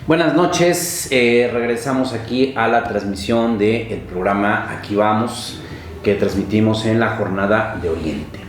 Buenas noches, regresamos aquí a la transmisión del programa Aquí Vamos, que transmitimos en la Jornada de Oriente.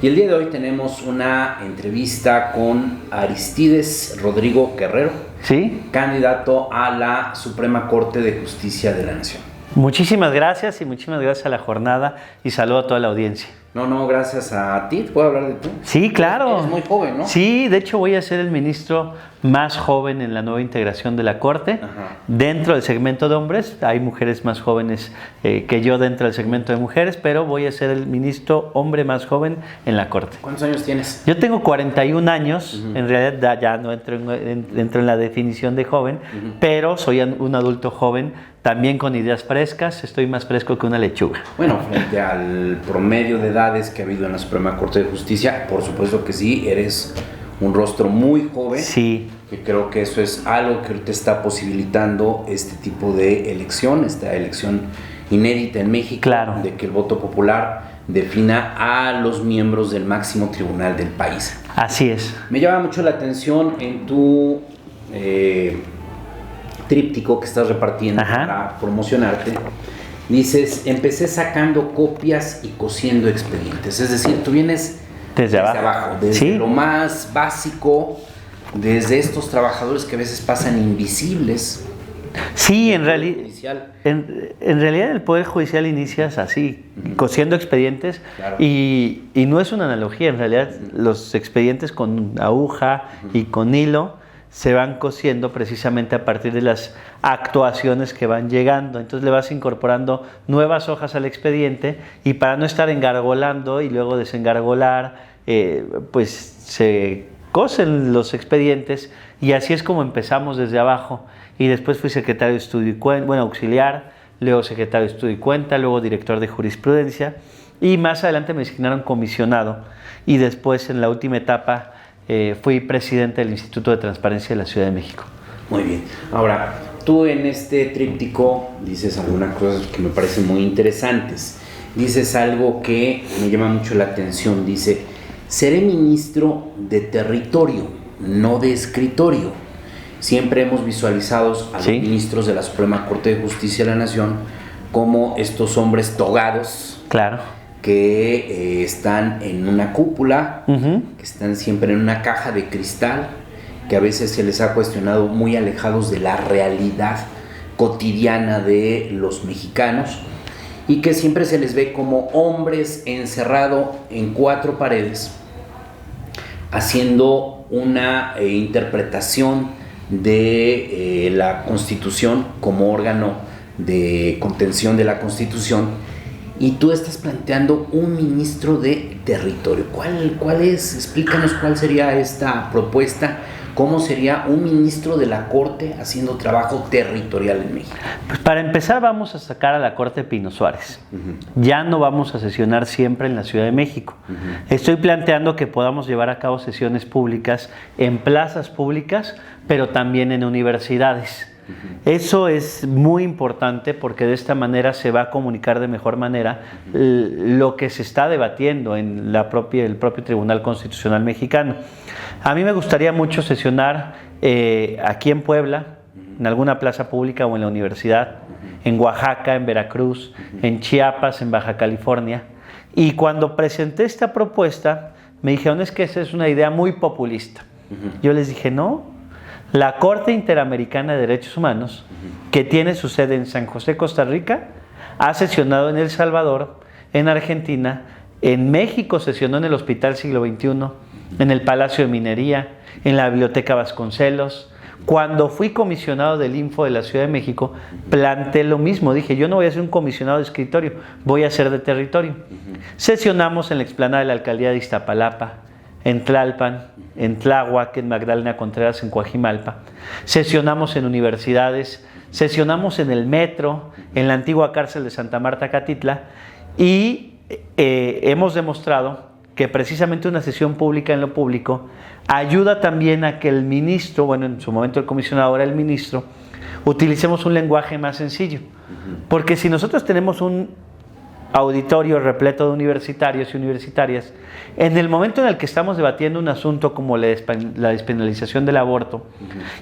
Y el día de hoy tenemos una entrevista con Aristides Rodrigo Guerrero, ¿Sí? candidato a la Suprema Corte de Justicia de la Nación. Muchísimas gracias a la jornada y saludo a toda la audiencia. No, gracias a ti. ¿Puedo hablar de tú? Sí, claro. Eres muy joven, ¿no? Sí, de hecho voy a ser el ministro más joven en la nueva integración de la Corte. Ajá. Dentro del segmento de hombres, hay mujeres más jóvenes que yo dentro del segmento de mujeres, pero voy a ser el ministro hombre más joven en la Corte. ¿Cuántos años tienes? Yo tengo 41 años, en realidad ya no entro en la definición de joven, pero soy un adulto joven, también con ideas frescas, estoy más fresco que una lechuga. Bueno, frente al promedio de edades que ha habido en la Suprema Corte de Justicia, por supuesto que sí, eres un rostro muy joven. Sí. Que creo que eso es algo que te está posibilitando este tipo de elección, esta elección inédita en México, Claro. de que el voto popular defina a los miembros del máximo tribunal del país. Así es. Me llama mucho la atención en tu tríptico que estás repartiendo Ajá. para promocionarte. Dices, empecé sacando copias y cosiendo expedientes. Es decir, tú vienes Desde abajo. desde Sí. lo más básico, desde estos trabajadores que a veces pasan invisibles. Sí, en Judicial. realidad el Poder Judicial inicias así, cosiendo expedientes, Claro. y no es una analogía, en realidad los expedientes con aguja y con hilo se van cosiendo precisamente a partir de las actuaciones que van llegando. Entonces le vas incorporando nuevas hojas al expediente y para no estar engargolando y luego desengargolar, pues se cosen los expedientes y así es como empezamos desde abajo. Y después fui secretario de Estudio y Cuenta, bueno, auxiliar, luego secretario de Estudio y Cuenta, luego director de Jurisprudencia y más adelante me designaron comisionado y después en la última etapa fui presidente del Instituto de Transparencia de la Ciudad de México. Muy bien. Ahora, tú en este tríptico dices algunas cosas que me parecen muy interesantes. Dices algo que me llama mucho la atención. Dice, seré ministro de territorio, no de escritorio. Siempre hemos visualizado a los Sí. ministros de la Suprema Corte de Justicia de la Nación como estos hombres togados Claro. que están en una cúpula, Ujú. que están siempre en una caja de cristal, que a veces se les ha cuestionado muy alejados de la realidad cotidiana de los mexicanos y que siempre se les ve como hombres encerrados en cuatro paredes haciendo una interpretación de la Constitución como órgano de contención de la Constitución. Y tú estás planteando un ministro de territorio. ¿Cuál es? Explícanos cuál sería esta propuesta. ¿Cómo sería un ministro de la Corte haciendo trabajo territorial en México? Pues para empezar vamos a sacar a la Corte Pino Suárez. Ya no vamos a sesionar siempre en la Ciudad de México. Estoy planteando que podamos llevar a cabo sesiones públicas en plazas públicas, pero también en universidades. Eso es muy importante porque de esta manera se va a comunicar de mejor manera lo que se está debatiendo en el propio Tribunal Constitucional Mexicano. A mí me gustaría mucho sesionar aquí en Puebla, en alguna plaza pública o en la universidad, en Oaxaca, en Veracruz, en Chiapas, en Baja California. Y cuando presenté esta propuesta, me dijeron, es que esa es una idea muy populista. Yo les dije, no. La Corte Interamericana de Derechos Humanos, que tiene su sede en San José, Costa Rica, ha sesionado en El Salvador, en Argentina, en México sesionó en el Hospital Siglo XXI, en el Palacio de Minería, en la Biblioteca Vasconcelos. Cuando fui comisionado del Info de la Ciudad de México, planteé lo mismo. Dije, yo no voy a ser un comisionado de escritorio, voy a ser de territorio. Sesionamos en la explanada de la Alcaldía de Iztapalapa, en Tlalpan, en Tláhuac, en Magdalena Contreras, en Coajimalpa. Sesionamos en universidades, sesionamos en el metro, en la antigua cárcel de Santa Marta, Catitla, y hemos demostrado que precisamente una sesión pública en lo público ayuda también a que el ministro, bueno, en su momento el comisionado, ahora el ministro, utilicemos un lenguaje más sencillo. Porque si nosotros tenemos un auditorio repleto de universitarios y universitarias, en el momento en el que estamos debatiendo un asunto como la despenalización del aborto,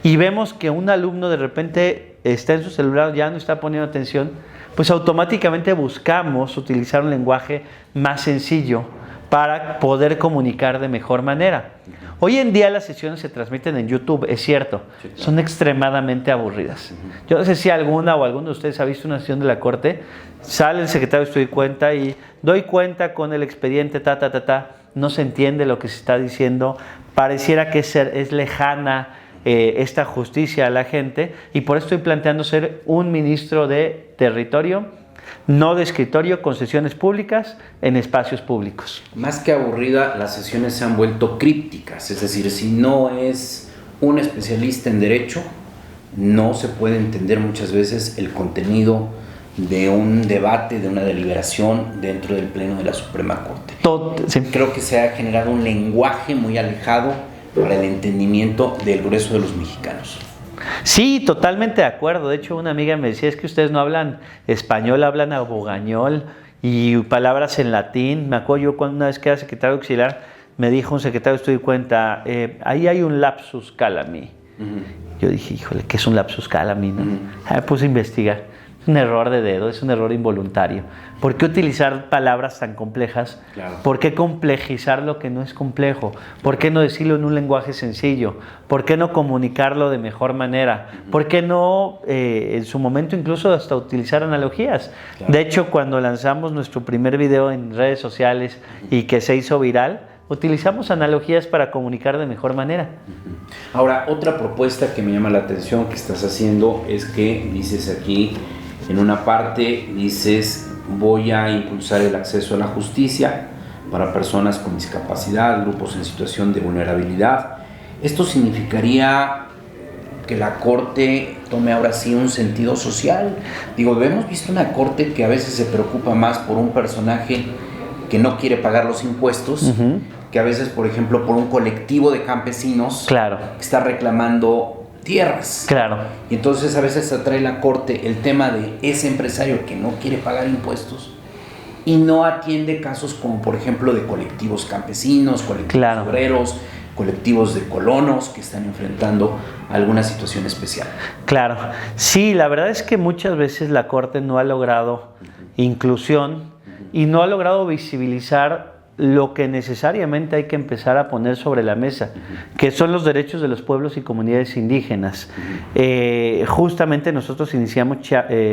y vemos que un alumno de repente está en su celular, ya no está poniendo atención, pues automáticamente buscamos utilizar un lenguaje más sencillo para poder comunicar de mejor manera. Hoy en día las sesiones se transmiten en YouTube, es cierto, sí, claro. Son extremadamente aburridas. Yo no sé si alguno de ustedes ha visto una sesión de la Corte, sale el secretario Estoy Cuenta y doy cuenta con el expediente, no se entiende lo que se está diciendo, pareciera que es lejana esta justicia a la gente, y por eso estoy planteando ser un ministro de territorio, no de escritorio, con sesiones públicas en espacios públicos. Más que aburrida, las sesiones se han vuelto crípticas, es decir, si no es un especialista en derecho, no se puede entender muchas veces el contenido de un debate, de una deliberación dentro del Pleno de la Suprema Corte. Sí. Creo que se ha generado un lenguaje muy alejado para el entendimiento del grueso de los mexicanos. Sí, totalmente de acuerdo. De hecho, una amiga me decía, es que ustedes no hablan español, hablan abogañol y palabras en latín. Me acuerdo yo cuando una vez que era secretario auxiliar, me dijo un secretario, Estoy Cuenta, ahí hay un lapsus calami. Yo dije, híjole, ¿qué es un lapsus calami? ¿No? Me puse a investigar. Es un error de dedo, es un error involuntario. ¿Por qué utilizar palabras tan complejas? Claro. ¿Por qué complejizar lo que no es complejo? ¿Por qué no decirlo en un lenguaje sencillo? ¿Por qué no comunicarlo de mejor manera? ¿Por qué no, en su momento, incluso hasta utilizar analogías? Claro. De hecho, cuando lanzamos nuestro primer video en redes sociales y que se hizo viral, utilizamos analogías para comunicar de mejor manera. Ahora, otra propuesta que me llama la atención que estás haciendo es que dices aquí, en una parte dices, voy a impulsar el acceso a la justicia para personas con discapacidad, grupos en situación de vulnerabilidad. Esto significaría que la Corte tome ahora sí un sentido social. Digo, hemos visto una Corte que a veces se preocupa más por un personaje que no quiere pagar los impuestos, que a veces, por ejemplo, por un colectivo de campesinos claro. que está reclamando tierras. Claro. Y entonces a veces atrae la Corte el tema de ese empresario que no quiere pagar impuestos y no atiende casos como, por ejemplo, de colectivos campesinos, colectivos claro. obreros, colectivos de colonos que están enfrentando alguna situación especial. Claro. Sí, la verdad es que muchas veces la Corte no ha logrado inclusión y no ha logrado visibilizar lo que necesariamente hay que empezar a poner sobre la mesa, que son los derechos de los pueblos y comunidades indígenas. Justamente nosotros iniciamos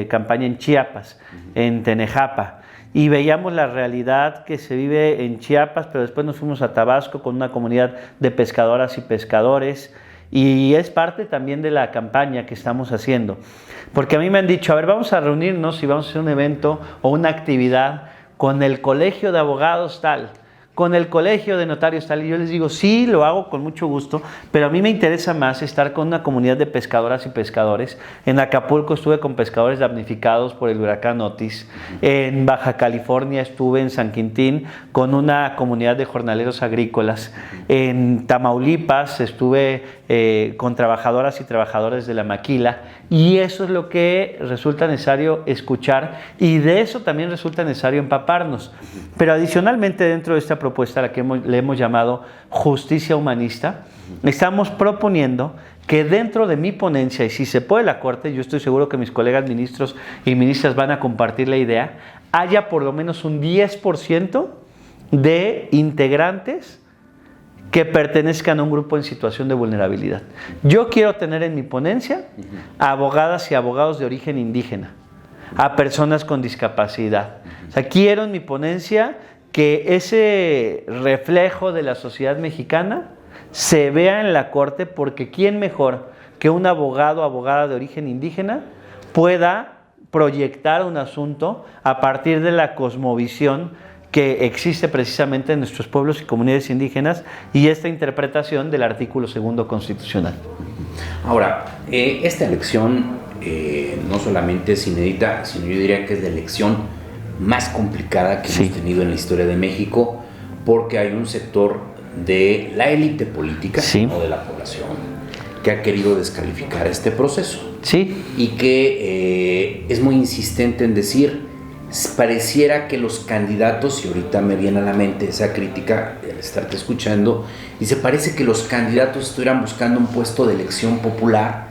campaña en Chiapas, en Tenejapa, y veíamos la realidad que se vive en Chiapas, pero después nos fuimos a Tabasco con una comunidad de pescadoras y pescadores, y es parte también de la campaña que estamos haciendo. Porque a mí me han dicho, a ver, vamos a reunirnos y vamos a hacer un evento o una actividad con el colegio de abogados tal, con el colegio de notarios tal, y yo les digo, sí, lo hago con mucho gusto, pero a mí me interesa más estar con una comunidad de pescadoras y pescadores. En Acapulco estuve con pescadores damnificados por el huracán Otis, en Baja California estuve en San Quintín con una comunidad de jornaleros agrícolas, en Tamaulipas estuve con trabajadoras y trabajadores de la maquila, y eso es lo que resulta necesario escuchar, y de eso también resulta necesario empaparnos. Pero adicionalmente, dentro de esta propuesta, a la que le hemos llamado justicia humanista, estamos proponiendo que dentro de mi ponencia, y si se puede la Corte, yo estoy seguro que mis colegas ministros y ministras van a compartir la idea, haya por lo menos un 10% de integrantes que pertenezcan a un grupo en situación de vulnerabilidad. Yo quiero tener en mi ponencia a abogadas y abogados de origen indígena, a personas con discapacidad. O sea, quiero en mi ponencia que ese reflejo de la sociedad mexicana se vea en la Corte, porque ¿quién mejor que un abogado o abogada de origen indígena pueda proyectar un asunto a partir de la cosmovisión que existe precisamente en nuestros pueblos y comunidades indígenas y esta interpretación del artículo 2 constitucional? Ahora, esta elección no solamente es inédita, sino yo diría que es la elección más complicada que hemos tenido en la historia de México, porque hay un sector de la élite política, no de la población, que ha querido descalificar este proceso. Sí. Y que es muy insistente en decir, pareciera que los candidatos, y ahorita me viene a la mente esa crítica al estarte escuchando, dice, parece que los candidatos estuvieran buscando un puesto de elección popular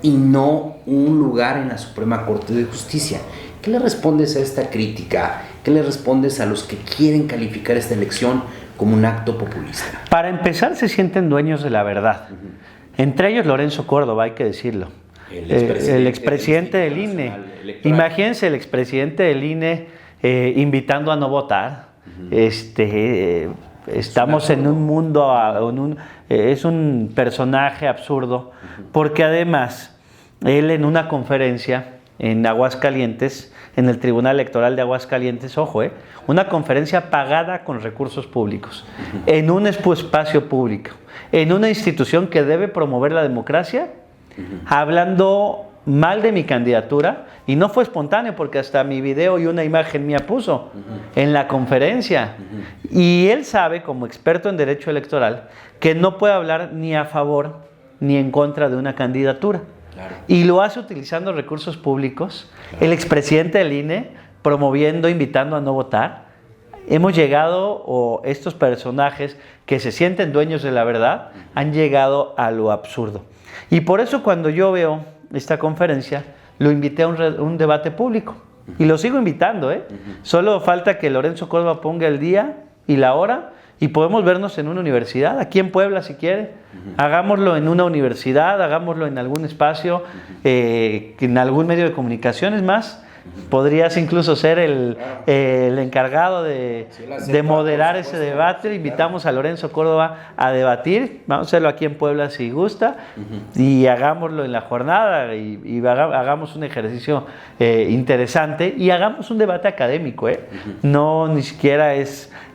y no un lugar en la Suprema Corte de Justicia. ¿Qué le respondes a esta crítica? ¿Qué le respondes a los que quieren calificar esta elección como un acto populista? Para empezar, se sienten dueños de la verdad. Entre ellos Lorenzo Córdoba, hay que decirlo. El expresidente del INE. Imagínense el expresidente del INE invitando a no votar. Estamos en un mundo, es un personaje absurdo, porque además él en una conferencia en Aguascalientes, en el Tribunal Electoral de Aguascalientes, ojo, una conferencia pagada con recursos públicos, en un espacio público, en una institución que debe promover la democracia, hablando mal de mi candidatura, y no fue espontáneo porque hasta mi video y una imagen mía puso en la conferencia. Y él sabe, como experto en derecho electoral, que no puede hablar ni a favor ni en contra de una candidatura. Claro. Y lo hace utilizando recursos públicos. Claro. El expresidente del INE promoviendo, invitando a no votar. Hemos llegado, o estos personajes que se sienten dueños de la verdad, han llegado a lo absurdo. Y por eso cuando yo veo esta conferencia, lo invité a un debate público. Y lo sigo invitando, Solo falta que Lorenzo Córdoba ponga el día y la hora y podemos vernos en una universidad, aquí en Puebla si quiere. Hagámoslo en una universidad, hagámoslo en algún espacio, en algún medio de comunicación. Es más, podrías incluso ser el encargado de moderar ese debate. Invitamos a Lorenzo Córdoba a debatir. Vamos a hacerlo aquí en Puebla si gusta, y hagámoslo en la jornada y hagamos un ejercicio interesante y hagamos un debate académico. No, ni siquiera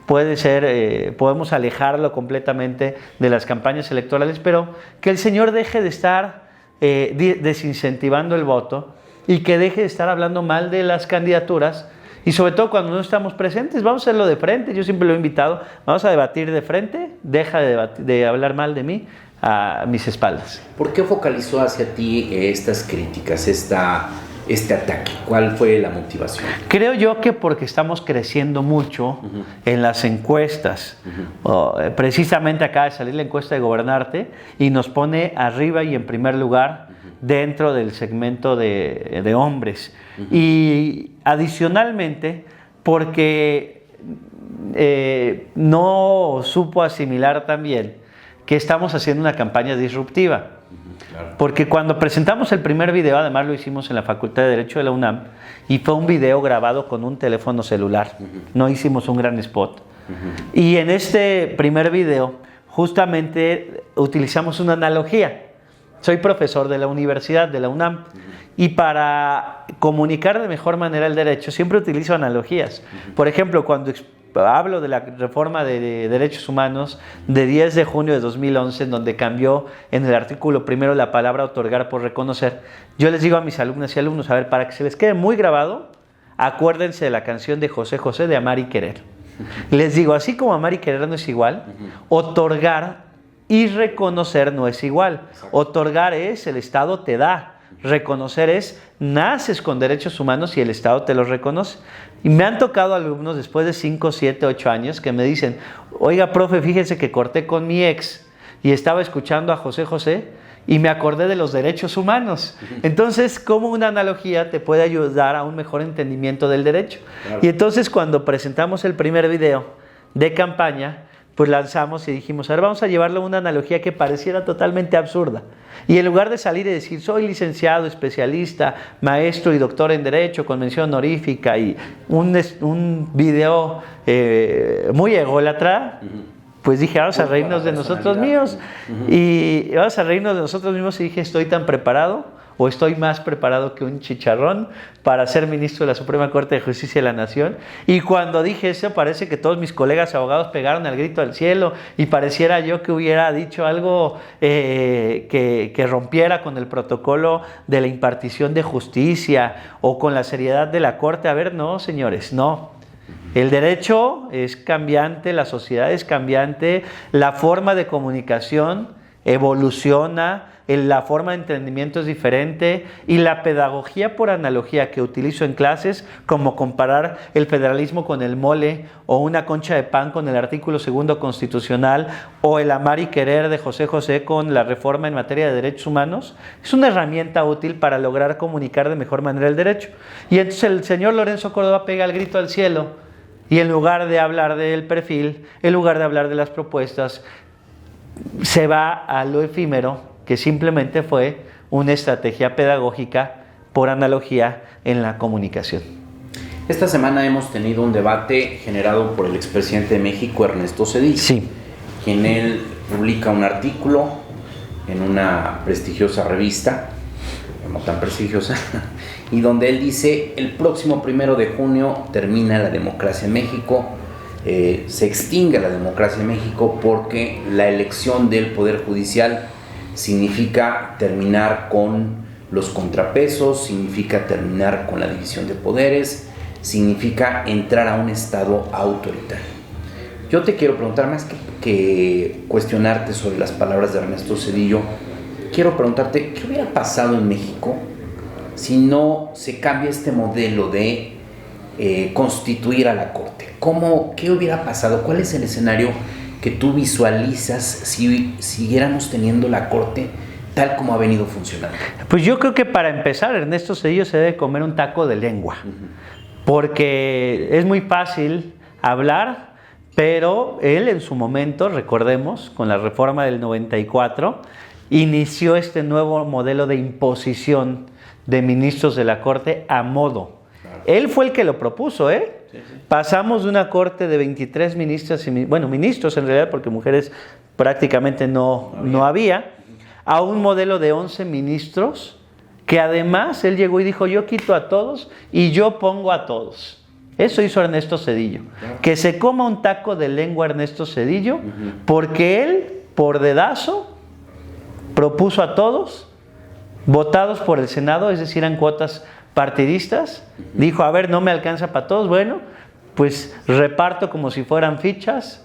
puede ser, podemos alejarlo completamente de las campañas electorales, pero que el señor deje de estar desincentivando el voto y que deje de estar hablando mal de las candidaturas, y sobre todo cuando no estamos presentes. Vamos a hacerlo de frente. Yo siempre lo he invitado, vamos a debatir de frente, deja de hablar mal de mí a mis espaldas. ¿Por qué focalizó hacia ti estas críticas, este ataque? ¿Cuál fue la motivación? Creo yo que porque estamos creciendo mucho en las encuestas. Precisamente acaba de salir la encuesta de Gobernarte y nos pone arriba y en primer lugar dentro del segmento de hombres. Y adicionalmente, porque no supo asimilar también que estamos haciendo una campaña disruptiva. Claro. Porque cuando presentamos el primer video, además lo hicimos en la Facultad de Derecho de la UNAM, y fue un video grabado con un teléfono celular. No hicimos un gran spot. Y en este primer video, justamente utilizamos una analogía. Soy profesor de la universidad, de la UNAM, y para comunicar de mejor manera el derecho siempre utilizo analogías. Por ejemplo, cuando hablo de la reforma de derechos humanos de 10 de junio de 2011, en donde cambió en el artículo primero la palabra otorgar por reconocer, yo les digo a mis alumnas y alumnos, a ver, para que se les quede muy grabado, acuérdense de la canción de José José de Amar y Querer. Les digo, así como amar y querer no es igual, otorgar y reconocer no es igual. Otorgar es el Estado te da. Reconocer es naces con derechos humanos y el Estado te los reconoce. Y me han tocado alumnos después de 5, 7, 8 años que me dicen, oiga, profe, fíjese que corté con mi ex y estaba escuchando a José José y me acordé de los derechos humanos. Entonces, ¿cómo una analogía te puede ayudar a un mejor entendimiento del derecho? Claro. Y entonces, cuando presentamos el primer video de campaña, pues lanzamos y dijimos, a ver, vamos a llevarlo a una analogía que pareciera totalmente absurda. Y en lugar de salir y decir, soy licenciado, especialista, maestro y doctor en Derecho, con mención honorífica, y un video muy ególatra, pues dije, vamos a reírnos de nosotros mismos. Y vamos a reírnos de nosotros mismos, y dije, estoy tan preparado, o estoy más preparado que un chicharrón para ser ministro de la Suprema Corte de Justicia de la Nación. Y cuando dije eso, parece que todos mis colegas abogados pegaron el grito al cielo, y pareciera yo que hubiera dicho algo que rompiera con el protocolo de la impartición de justicia o con la seriedad de la Corte. A ver, no, señores, no. El derecho es cambiante, la sociedad es cambiante, la forma de comunicación evoluciona, la forma de entendimiento es diferente y la pedagogía por analogía que utilizo en clases, como comparar el federalismo con el mole o una concha de pan con el artículo 2 constitucional o el amar y querer de José José con la reforma en materia de derechos humanos, es una herramienta útil para lograr comunicar de mejor manera el derecho. Y entonces el señor Lorenzo Córdoba pega el grito al cielo y en lugar de hablar del perfil, en lugar de hablar de las propuestas, se va a lo efímero, que simplemente fue una estrategia pedagógica por analogía en la comunicación. Esta semana hemos tenido un debate generado por el expresidente de México, Ernesto Zedillo, Sí. quien él publica un artículo en una prestigiosa revista, no tan prestigiosa, y donde él dice: el próximo 1 de junio termina la democracia en México. Se extingue la democracia en México porque la elección del Poder Judicial significa terminar con los contrapesos, significa terminar con la división de poderes, significa entrar a un estado autoritario. Yo te quiero preguntar, más que cuestionarte sobre las palabras de Ernesto Zedillo, quiero preguntarte, ¿qué hubiera pasado en México si no se cambia este modelo de constituir a la Corte? ¿Qué hubiera pasado? ¿Cuál es el escenario que tú visualizas si siguiéramos teniendo la Corte tal como ha venido funcionando? Pues yo creo que para empezar, Ernesto Zedillo se debe comer un taco de lengua, porque es muy fácil hablar, pero él en su momento, recordemos, con la reforma del 94, inició este nuevo modelo de imposición de ministros de la Corte a modo. Él fue el que lo propuso, ¿eh? Sí. Pasamos de una corte de 23 ministras, ministros en realidad, porque mujeres prácticamente no había, a un modelo de 11 ministros, que además él llegó y dijo: yo quito a todos y yo pongo a todos. Eso hizo Ernesto Zedillo. Claro. Que se coma un taco de lengua Ernesto Zedillo, porque él, por dedazo, propuso a todos, votados por el Senado, es decir, en cuotas partidistas, dijo: a ver, no me alcanza para todos, bueno, pues reparto como si fueran fichas,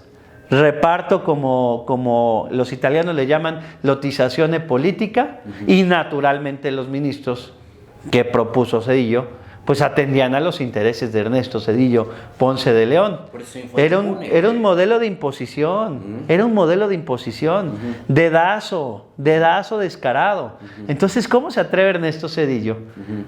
reparto como los italianos le llaman lotizazione política, y naturalmente los ministros que propuso Zedillo pues atendían a los intereses de Ernesto Zedillo Ponce de León. Era un modelo de imposición, era un modelo de imposición, dedazo descarado. Entonces, ¿cómo se atreve Ernesto Zedillo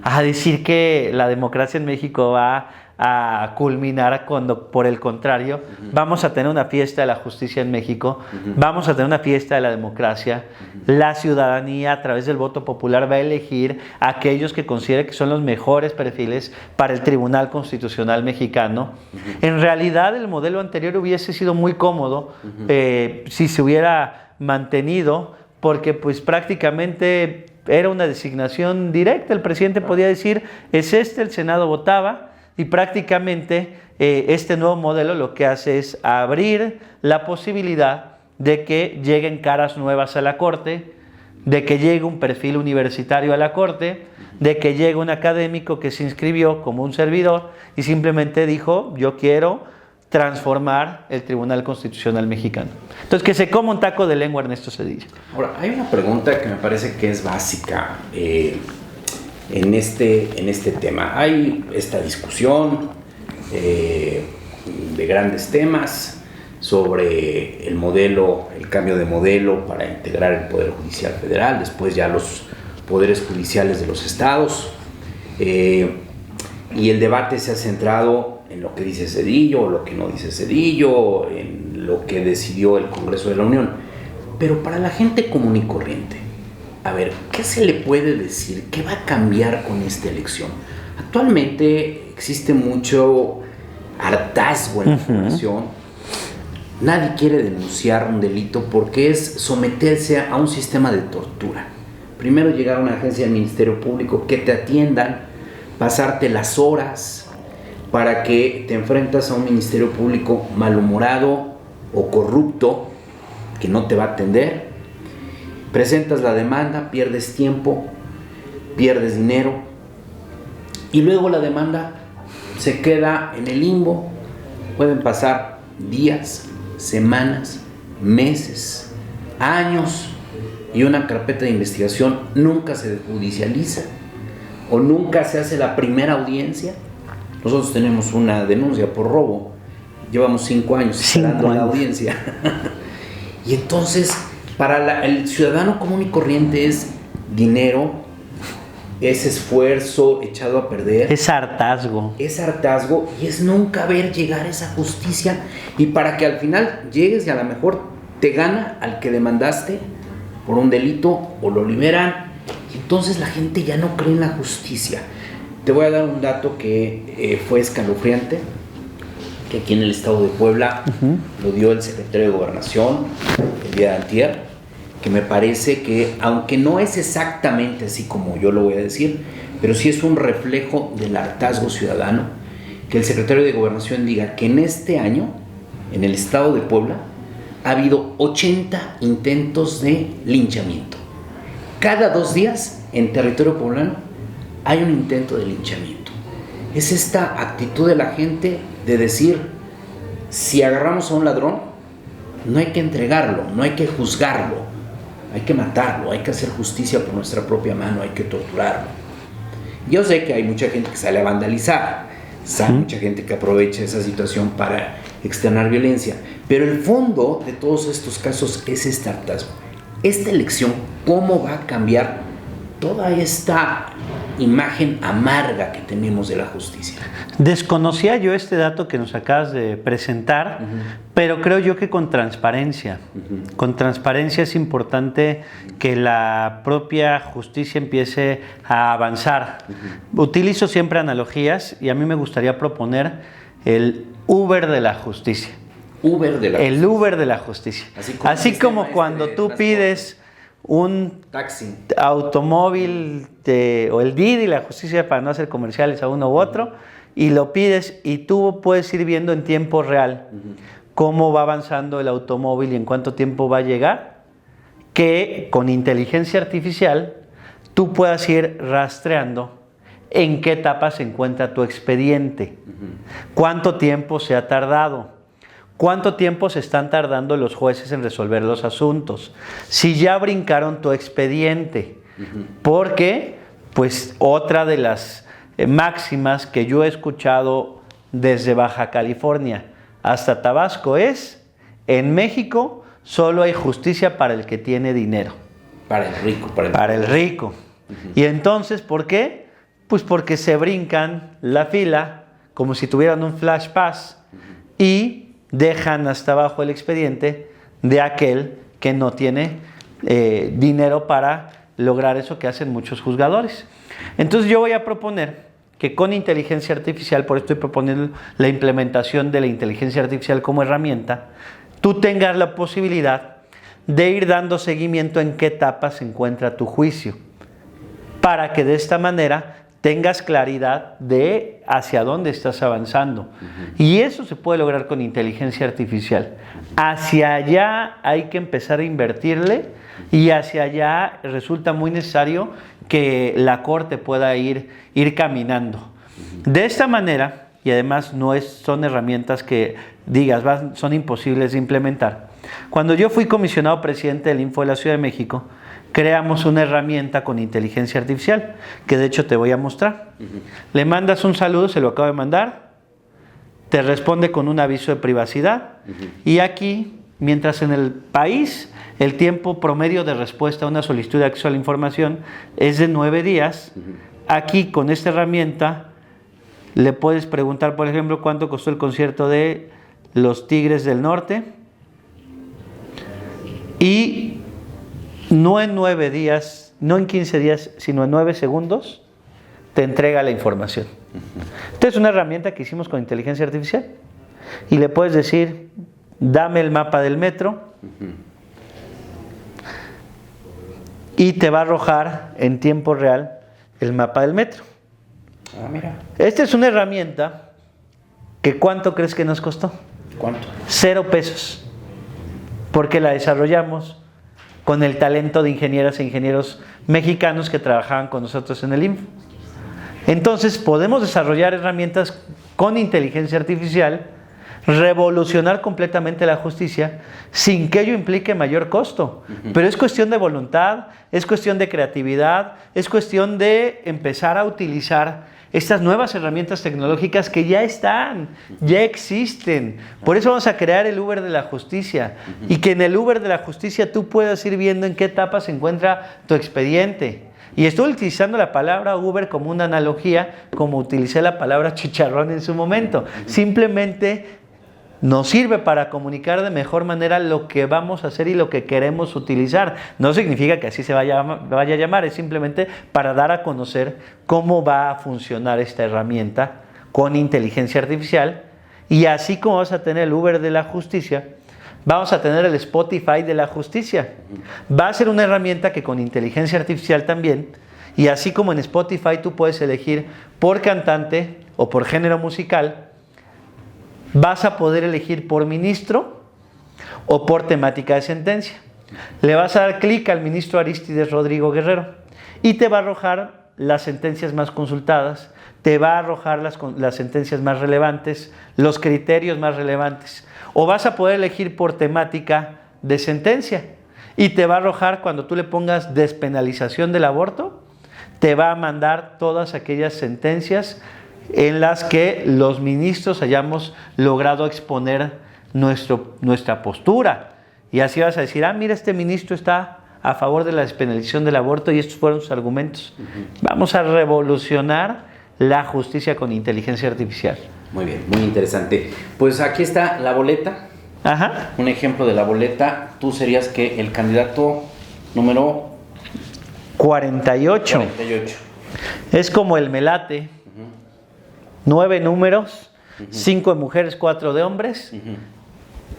a decir que la democracia en México va a culminar cuando, por el contrario, vamos a tener una fiesta de la justicia en México, vamos a tener una fiesta de la democracia? La ciudadanía, a través del voto popular, va a elegir a aquellos que considere que son los mejores perfiles para el Tribunal Constitucional mexicano. En realidad, el modelo anterior hubiese sido muy cómodo si se hubiera mantenido, porque pues prácticamente era una designación directa. El presidente podía decir: es este, el Senado votaba, y prácticamente este nuevo modelo lo que hace es abrir la posibilidad de que lleguen caras nuevas a la Corte, de que llegue un perfil universitario a la Corte, de que llegue un académico que se inscribió como un servidor y simplemente dijo: yo quiero transformar el Tribunal Constitucional mexicano. Entonces, que se coma un taco de lengua Ernesto Zedillo. Ahora, hay una pregunta que me parece que es básica en este tema. Hay esta discusión de grandes temas sobre el modelo, el cambio de modelo para integrar el Poder Judicial Federal, después ya los poderes judiciales de los estados, y el debate se ha centrado en lo que dice Zedillo, o lo que no dice Zedillo, en lo que decidió el Congreso de la Unión. Pero para la gente común y corriente, a ver, ¿qué se le puede decir? ¿Qué va a cambiar con esta elección? Actualmente existe mucho hartazgo en la población. Nadie quiere denunciar un delito porque es someterse a un sistema de tortura. Primero llegar a una agencia del Ministerio Público, que te atiendan, pasarte las horas para que te enfrentas a un Ministerio Público malhumorado o corrupto que no te va a atender. Presentas la demanda, pierdes tiempo, pierdes dinero, y luego la demanda se queda en el limbo. Pueden pasar días, semanas, meses, años, y una carpeta de investigación nunca se judicializa o nunca se hace la primera audiencia. Nosotros tenemos una denuncia por robo, llevamos 5 años esperando la audiencia. Y entonces, para el ciudadano común y corriente es dinero, es esfuerzo echado a perder. Es hartazgo. Es hartazgo y es nunca ver llegar esa justicia. Y para que al final llegues y a lo mejor te gana al que demandaste por un delito o lo liberan. Y entonces la gente ya no cree en la justicia. Te voy a dar un dato que fue escalofriante, que aquí en el estado de Puebla lo dio el secretario de Gobernación el día de antier, que me parece que, aunque no es exactamente así como yo lo voy a decir, pero sí es un reflejo del hartazgo ciudadano, que el secretario de Gobernación diga que en este año, en el estado de Puebla, ha habido 80 intentos de linchamiento. Cada 2 días en territorio poblano hay un intento de linchamiento. Es esta actitud de la gente de decir, si agarramos a un ladrón, no hay que entregarlo, no hay que juzgarlo, hay que matarlo, hay que hacer justicia por nuestra propia mano, hay que torturarlo. Yo sé que hay mucha gente que sale a vandalizar, hay mucha gente que aprovecha esa situación para externar violencia, pero el fondo de todos estos casos es este hartazgo. Esta elección, ¿cómo va a cambiar toda esta imagen amarga que tenemos de la justicia? Desconocía yo este dato que nos acabas de presentar, pero creo yo que con transparencia. Con transparencia es importante que la propia justicia empiece a avanzar. Utilizo siempre analogías y a mí me gustaría proponer el Uber de la justicia. El Uber de la justicia. Así como cuando tú pides un taxi, automóvil o el Didi, la justicia, para no hacer comerciales a uno u otro, y lo pides y tú puedes ir viendo en tiempo real cómo va avanzando el automóvil y en cuánto tiempo va a llegar, que con inteligencia artificial tú puedas ir rastreando en qué etapa se encuentra tu expediente, cuánto tiempo se ha tardado, cuánto tiempo se están tardando los jueces en resolver los asuntos, si ya brincaron tu expediente, porque pues otra de las máximas que yo he escuchado desde Baja California hasta Tabasco es: en México solo hay justicia para el que tiene dinero. Para el rico. Para el rico. Y entonces, ¿por qué? Pues porque se brincan la fila como si tuvieran un flash pass y dejan hasta abajo el expediente de aquel que no tiene dinero para lograr eso que hacen muchos juzgadores. Entonces yo voy a proponer que con inteligencia artificial, por esto estoy proponiendo la implementación de la inteligencia artificial como herramienta, tú tengas la posibilidad de ir dando seguimiento en qué etapa se encuentra tu juicio, para que de esta manera tengas claridad de hacia dónde estás avanzando. Y eso se puede lograr con inteligencia artificial. Hacia allá hay que empezar a invertirle y hacia allá resulta muy necesario que la Corte pueda ir caminando. De esta manera, y además son herramientas que digas, son imposibles de implementar. Cuando yo fui comisionado presidente del Info de la Ciudad de México, creamos una herramienta con inteligencia artificial, que de hecho te voy a mostrar. Le mandas un saludo, se lo acabo de mandar, te responde con un aviso de privacidad, y aquí, mientras en el país el tiempo promedio de respuesta a una solicitud de acceso a la información es de 9 días, aquí con esta herramienta le puedes preguntar, por ejemplo, cuánto costó el concierto de los Tigres del Norte, y no en 9 días, no en 15 días, sino en 9 segundos, te entrega la información. Esta es una herramienta que hicimos con inteligencia artificial. Y le puedes decir, dame el mapa del metro, y te va a arrojar en tiempo real el mapa del metro. Ah, mira. Esta es una herramienta que ¿cuánto crees que nos costó? ¿Cuánto? 0 pesos. Porque la desarrollamos con el talento de ingenieras e ingenieros mexicanos que trabajaban con nosotros en el INFO. Entonces podemos desarrollar herramientas con inteligencia artificial revolucionar completamente la justicia sin que ello implique mayor costo. Pero es cuestión de voluntad, es cuestión de creatividad, es cuestión de empezar a utilizar estas nuevas herramientas tecnológicas que ya están, ya existen. Por eso vamos a crear el Uber de la justicia, y que en el Uber de la justicia tú puedas ir viendo en qué etapa se encuentra tu expediente. Y estoy utilizando la palabra Uber como una analogía, como utilicé la palabra chicharrón en su momento. Simplemente nos sirve para comunicar de mejor manera lo que vamos a hacer y lo que queremos utilizar. No significa que así se vaya a llamar, es simplemente para dar a conocer cómo va a funcionar esta herramienta con inteligencia artificial. Y así como vas a tener el Uber de la justicia, vamos a tener el Spotify de la justicia. Va a ser una herramienta que con inteligencia artificial también, y así como en Spotify tú puedes elegir por cantante o por género musical, vas a poder elegir por ministro o por temática de sentencia. Le vas a dar clic al ministro Arístides Rodrigo Guerrero y te va a arrojar las sentencias más consultadas, te va a arrojar las sentencias más relevantes, los criterios más relevantes. O vas a poder elegir por temática de sentencia y te va a arrojar, cuando tú le pongas despenalización del aborto, te va a mandar todas aquellas sentencias en las que los ministros hayamos logrado exponer nuestra postura. Y así vas a decir, mira, este ministro está a favor de la despenalización del aborto y estos fueron sus argumentos. Vamos a revolucionar la justicia con inteligencia artificial. Muy bien, muy interesante. Pues aquí está la boleta. Ajá. Un ejemplo de la boleta. Tú serías que el candidato número 48. Es como el melate. 9 números, 5 de mujeres, 4 de hombres.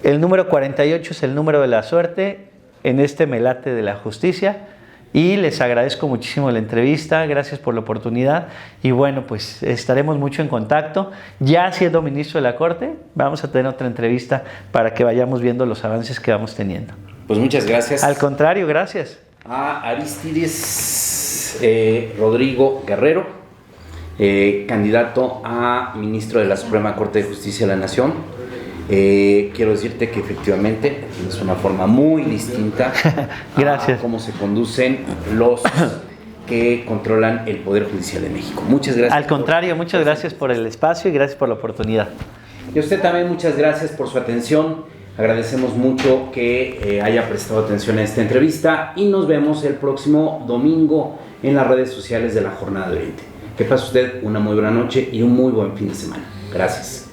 El número 48 es el número de la suerte en este melate de la justicia. Y les agradezco muchísimo la entrevista, gracias por la oportunidad. Y bueno, pues estaremos mucho en contacto. Ya siendo ministro de la Corte, vamos a tener otra entrevista para que vayamos viendo los avances que vamos teniendo. Pues muchas gracias. Al contrario, gracias. A Arístides Rodrigo Guerrero, candidato a ministro de la Suprema Corte de Justicia de la Nación. Quiero decirte que efectivamente es una forma muy distinta gracias. A cómo se conducen los que controlan el Poder Judicial de México. Muchas gracias. Al contrario, muchas gracias por el espacio y gracias por la oportunidad. Y a usted también muchas gracias por su atención. Agradecemos mucho que haya prestado atención a esta entrevista y nos vemos el próximo domingo en las redes sociales de la Jornada de 20. Que pase usted una muy buena noche y un muy buen fin de semana. Gracias.